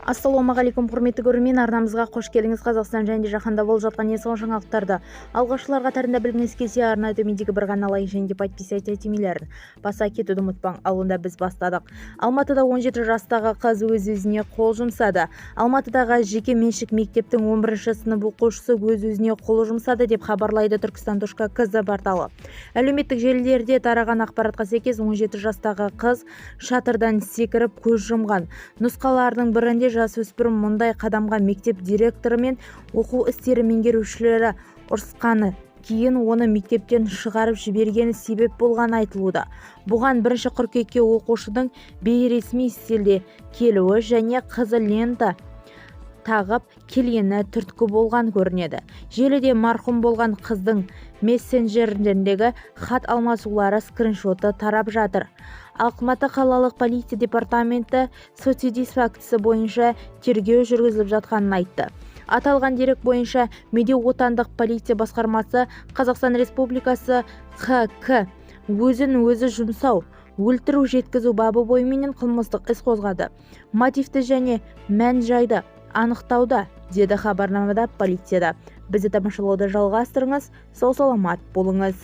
Ассалаумағалейкум, құрметті көрермен, арнамызға қош келдіңіз. Қазақстан және жаһанда болып жатқан ең соңғы жаңалықтарды алғашқылар қатарында білгіңіз келсе, арна төмендегі бір ғана лайк және подписаться етемелерін баса кетуді ұмытпаң. Ал онда біз бастадық. Алматыда 17 жастағы қыз өз-өзіне қол жұмсады. Алматыдағы жеке меншік мектептің 11-ші сынып оқушысы өз-өзіне қол жұмсады деп хабарлайды Turkistan.kz порталы. Әлеуметтік желілерде тараған ақпаратқа сәйкес 17 жастағы қыз шатырдан секіріп көз жұмған. Нұсқалардың бірінде жасөспірім мұндай қадамға мектеп директоры мен оқу істері меңгерушілері ұрысқаны, кейін оны мектептен шығарып жібергені себеп болғаны айтылуда. Бұған 1 қыркүйекте оқушының бейресми стильде келуі және қызыл лента тағып келгені түрткі болған көрінеді. Желіде марқұм болған қыздың мессенджеріндегі хат алмасулары скриншоты тарап жатыр. Алматы қалалық полиция департаменті социдис фактісі бойынша тергеу жүргізіліп жатқанын айтты. Аталған дерек бойынша Медеу отандық полиция басқармасы Қазақстан Республикасы ХК өзін-өзі жұмсау, өлтіру жеткізу бабы бойымен қылмыстық іс қозғады. Мотивті және мән-жайды анықтауда, деді хабарламада полицияда. Бізді тамашалауды жалғастырыңыз, сау саламат болыңыз.